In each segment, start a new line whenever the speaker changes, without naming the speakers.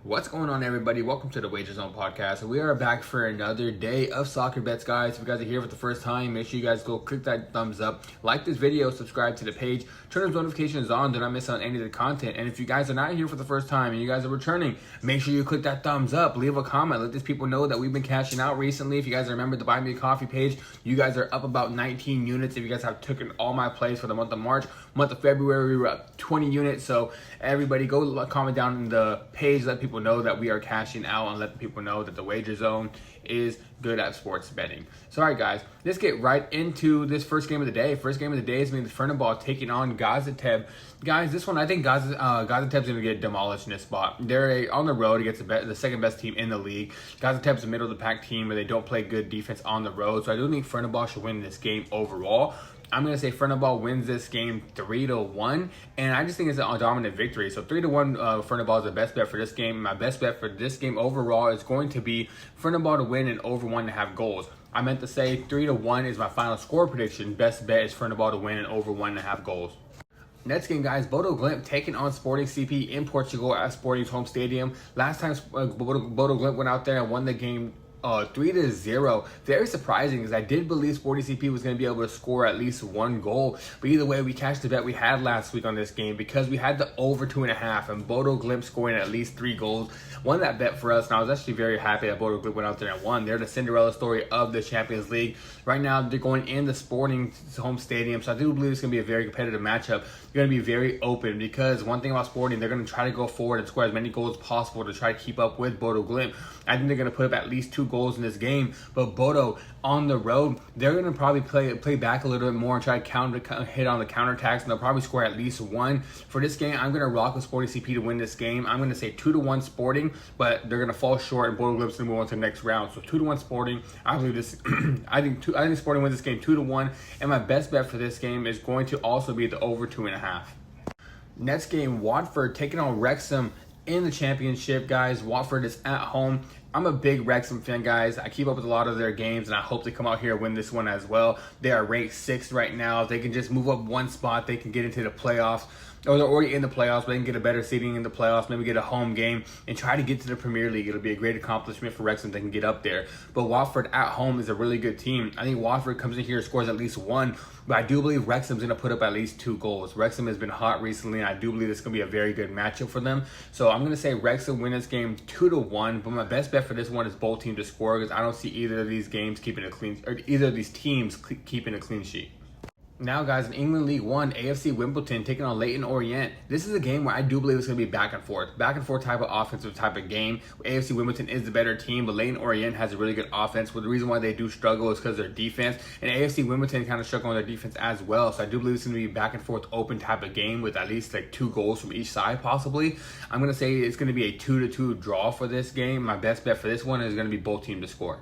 What's going on, everybody? Welcome to the Wager Zone podcast. We are back for another day of soccer bets, guys. If you guys are here for the first time, make sure you guys go click that thumbs up, like this video, subscribe to the page, turn those notifications on, do not miss out on any of the content. And if you guys are not here for the first time and you guys are returning, make sure you click that thumbs up, leave a comment, let these people know that we've been cashing out recently. If you guys remember the Buy Me a Coffee page, you guys are up about 19 units. If you guys have taken all my plays for the month of March, month of February, we were up 20 units. So everybody go comment down in the page, let people know that we are cashing out, and let people know that the Wager Zone is good at sports betting. So all right, guys, let's get right into this first game of the day. First game of the day is going to be Fenerbahce taking on Gaziantep. Guys, this one, I think Gaziantep's going to get demolished in this spot. They're on the road against the second best team in the league. Gaziantep's a middle of the pack team where they don't play good defense on the road. So I do think Fenerbahce should win this game overall. I'm going to say Fenerbahce wins this game 3-1, and I just think it's a dominant victory. So 3-1, Fenerbahce is the best bet for this game. My best bet for this game overall is going to be Fenerbahce to win and over 1.5 goals. I meant to say 3-1 is my final score prediction. Best bet is Fenerbahce to win and over 1.5 goals. Next game, guys, Bodo Glimt taking on Sporting CP in Portugal at Sporting's home stadium. Last time Bodo Glimt went out there and won the game 3-0. Very surprising, because I did believe Sporting CP was going to be able to score at least one goal. But either way, we cashed the bet we had last week on this game because we had the over 2.5 and Bodo Glimt scoring at least 3 goals. Won that bet for us, and I was actually very happy that Bodo Glimt went out there and won. They're the Cinderella story of the Champions League. Right now, they're going in the Sporting's home stadium, so I do believe it's going to be a very competitive matchup. It's going to be very open, because one thing about Sporting, they're going to try to go forward and score as many goals as possible to try to keep up with Bodo Glimt. I think they're going to put up at least 2 goals in this game, but Bodo on the road, they're going to probably play back a little bit more and try to hit on the counterattacks, and they'll probably score at least 1. For this game, I'm going to rock with Sporting CP to win this game. I'm going to say 2-1 Sporting, but they're going to fall short, and Bodo Glimt's going to move on to the next round. So 2-1 Sporting. I believe this. I think Sporting wins this game 2-1, and my best bet for this game is going to also be the over 2.5. Next game, Watford taking on Wrexham in the championship, guys. Watford is at home. I'm a big Wrexham fan, guys. I keep up with a lot of their games, and I hope they come out here and win this one as well. They are ranked 6th right now. If they can just move up one spot, they can get into the playoffs. Or they're already in the playoffs, but they can get a better seeding in the playoffs, maybe get a home game, and try to get to the Premier League. It'll be a great accomplishment for Wrexham if they can get up there. But Watford at home is a really good team. I think Watford comes in here and scores at least 1, but I do believe Wrexham's going to put up at least 2 goals. Wrexham has been hot recently, and I do believe this is going to be a very good matchup for them. So I'm going to say Wrexham win this game 2-1, but my best bet for this one is both teams to score, because I don't see either of these games keeping a clean, or either of these teams keeping a clean sheet. Now, guys, in England League One, AFC Wimbledon taking on Leyton Orient. This is a game where I do believe it's going to be back and forth type of offensive type of game. AFC Wimbledon is the better team, but Leyton Orient has a really good offense. Well, the reason why they do struggle is because of their defense, and AFC Wimbledon kind of struggle on their defense as well. So I do believe it's going to be a back and forth open type of game with at least like 2 goals from each side, possibly. I'm going to say it's going to be a 2-2 draw for this game. My best bet for this one is going to be both teams to score.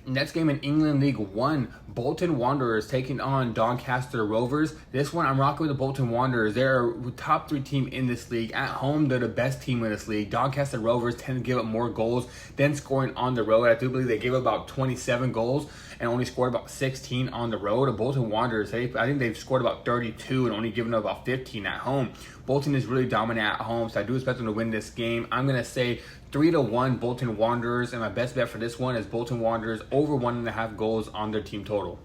Next game in England League One, Bolton Wanderers taking on Doncaster Rovers. This one, I'm rocking with the Bolton Wanderers. They're a top 3 team in this league. At home, they're the best team in this league. Doncaster Rovers tend to give up more goals than scoring on the road. I do believe they gave up about 27 goals and only scored about 16 on the road. The Bolton Wanderers, I think they've scored about 32 and only given up about 15 at home. Bolton is really dominant at home, so I do expect them to win this game. I'm going to say 3-1 Bolton Wanderers, and my best bet for this one is Bolton Wanderers over 1.5 goals on their team total.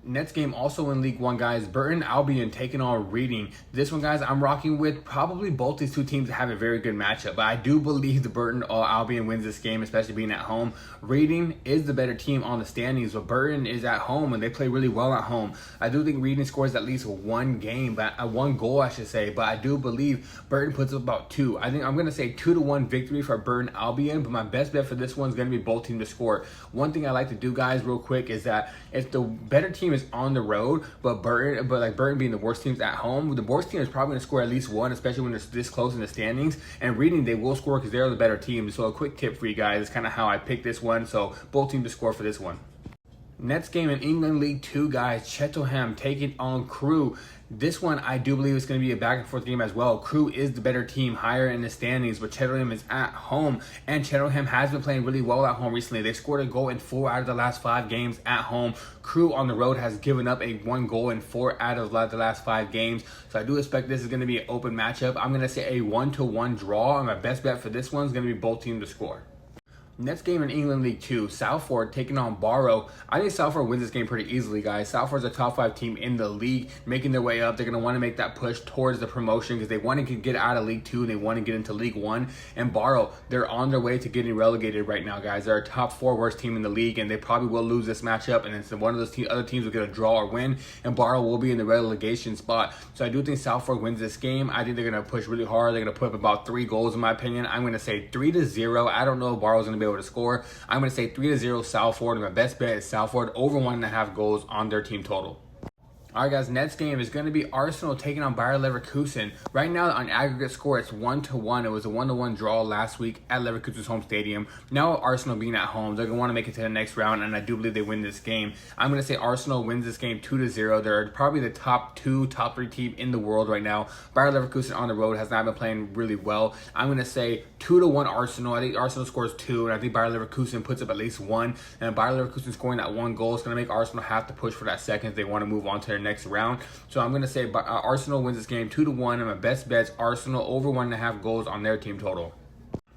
Next game, also in League One, guys, Burton Albion taking on Reading. This one, guys, I'm rocking with probably both these 2 teams that have a very good matchup, but I do believe the Burton Albion wins this game, especially being at home. Reading is the better team on the standings, but Burton is at home, and they play really well at home. I do think Reading scores at least 1 goal, I should say, but I do believe Burton puts up about 2. I think I'm going to say 2-1 victory for Burton Albion, but my best bet for this one is going to be both teams to score. One thing I like to do, guys, real quick, is that if the better team is on the road, but Burton being the worst teams at home, the worst team is probably going to score at least 1, especially when they're this close in the standings. And Reading, they will score because they're the better team. So a quick tip for you guys is kind of how I picked this one. So both teams to score for this one. Next game in England League 2, guys, Cheltenham taking on Crewe. This one, I do believe it's going to be a back and forth game as well. Crewe is the better team, higher in the standings, but Cheltenham is at home, and Cheltenham has been playing really well at home recently. They've scored a goal in 4 out of the last 5 games at home. Crewe on the road has given up a 1 goal in 4 out of the last 5 games, so I do expect this is going to be an open matchup. I'm going to say a 1-1 draw, and my best bet for this one is going to be both teams to score. Next game in England League 2, Salford taking on Barrow. I think Salford wins this game pretty easily, guys. Salford's a top 5 team in the league, making their way up. They're going to want to make that push towards the promotion because they want to get out of League 2 and they want to get into League 1. And Barrow, they're on their way to getting relegated right now, guys. They're a top 4 worst team in the league, and they probably will lose this matchup. And it's one of those other teams will get a draw or win, and Barrow will be in the relegation spot. So I do think Salford wins this game. I think they're going to push really hard. They're going to put up about 3 goals, in my opinion. I'm going to say 3-0. I don't know if Barrow's going to be able to score. I'm going to say 3-0 Salford, and my best bet is Salford over 1.5 goals on their team total. Alright guys, next game is going to be Arsenal taking on Bayer Leverkusen. Right now on aggregate score it's 1-1. It was a 1-1 draw last week at Leverkusen's home stadium. Now Arsenal being at home, they're going to want to make it to the next round, and I do believe they win this game. I'm going to say Arsenal wins this game 2-0. They're probably the top 3 team in the world right now. Bayer Leverkusen on the road has not been playing really well. I'm going to say 2-1 Arsenal. I think Arsenal scores 2, and I think Bayer Leverkusen puts up at least 1. And Bayer Leverkusen scoring that 1 goal is going to make Arsenal have to push for that second if they want to move on to their next round. So I'm going to say Arsenal wins this game 2-1, and my best bet's Arsenal over 1.5 goals on their team total.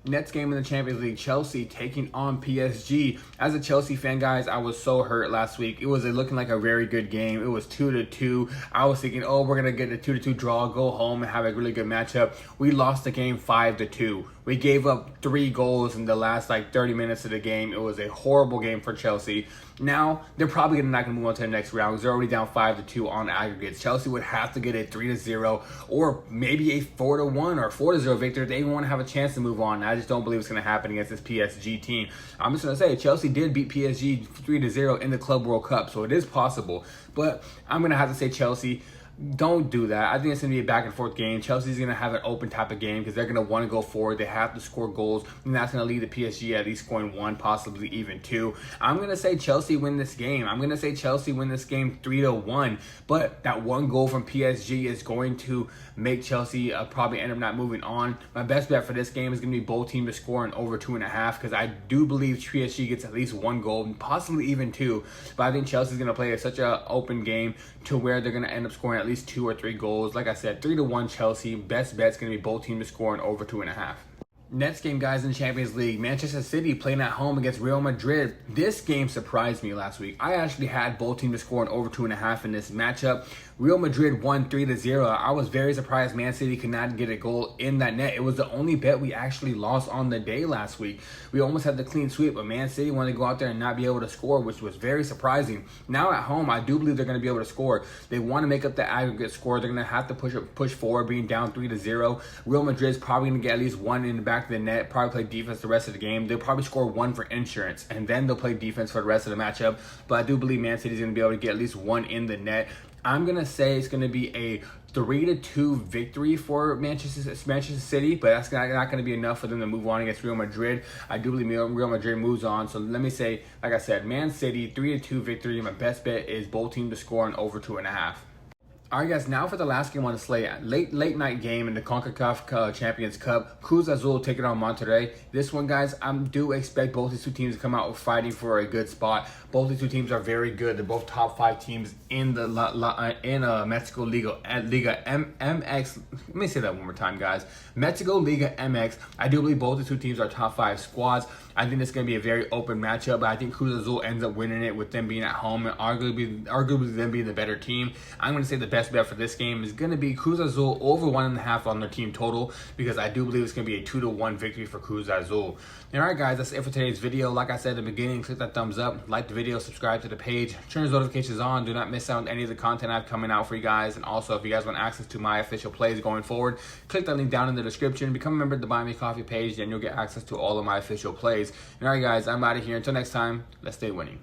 Next game in the Champions League, Chelsea taking on PSG. As a Chelsea fan, guys, I was so hurt last week. It was looking like a very good game. It was 2-2. I was thinking, oh, we're going to get a 2-2 draw, go home and have a really good matchup. We lost the game 5-2. We gave up 3 goals in the last 30 minutes of the game. It was a horrible game for Chelsea. Now, they're probably not going to move on to the next round because they're already down 5-2 on aggregates. Chelsea would have to get a 3-0 or maybe a 4-1 or 4-0 victory if they even want to have a chance to move on. I just don't believe it's going to happen against this PSG team. I'm just going to say Chelsea did beat PSG 3-0 in the Club World Cup, so it is possible. But I'm going to have to say Chelsea. Don't do that. I think it's going to be a back and forth game. Chelsea's going to have an open type of game because they're going to want to go forward. They have to score goals, and that's going to lead the PSG at least scoring 1, possibly even 2. I'm going to say Chelsea win this game. I'm going to say Chelsea win this game 3-1, but that 1 goal from PSG is going to make Chelsea probably end up not moving on. My best bet for this game is going to be both teams to score in over 2.5 because I do believe PSG gets at least 1 goal and possibly even 2, but I think Chelsea's going to play such an open game to where they're going to end up scoring at least 2 or 3 goals. Like I said, 3-1 Chelsea. Best bet's going to be both teams to score in over 2.5. Next game, guys, in the Champions League, Manchester City playing at home against Real Madrid. This game surprised me last week. I actually had both teams to score in over 2.5 in this matchup. Real Madrid won 3-0. I was very surprised Man City could not get a goal in that net. It was the only bet we actually lost on the day last week. We almost had the clean sweep, but Man City wanted to go out there and not be able to score, which was very surprising. Now at home, I do believe they're going to be able to score. They want to make up the aggregate score. They're going to have to push forward, being down 3-0. Real Madrid's probably going to get at least 1 in the back of the net, probably play defense the rest of the game. They'll probably score 1 for insurance, and then they'll play defense for the rest of the matchup. But I do believe Man City's going to be able to get at least 1 in the net. I'm going to say it's going to be a 3-2 victory for Manchester City, but that's not going to be enough for them to move on against Real Madrid. I do believe Real Madrid moves on. So let me say, like I said, Man City, 3-2 victory. My best bet is both teams to score in over 2.5. Alright guys, now for the last game on the slate, late night game in the CONCACAF Champions Cup, Cruz Azul taking on Monterrey. This one, guys, I do expect both these two teams to come out fighting for a good spot. Both these two teams are very good. They're both top 5 teams in the Mexico Liga MX. Let me say that one more time, guys. Mexico Liga MX. I do believe both the two teams are top 5 squads. I think it's going to be a very open matchup, but I think Cruz Azul ends up winning it with them being at home and arguably them being the better team. I'm going to say the best bet for this game is going to be Cruz Azul over 1.5 on their team total because I do believe it's going to be a 2-1 victory for Cruz Azul. Alright guys, that's it for today's video. Like I said at the beginning, click that thumbs up, like the video, subscribe to the page, turn those notifications on. Do not miss out on any of the content I have coming out for you guys. And also, if you guys want access to my official plays going forward, click that link down in the description. Become a member of the Buy Me Coffee page, then you'll get access to all of my official plays. Alright guys, I'm out of here. Until next time, let's stay winning.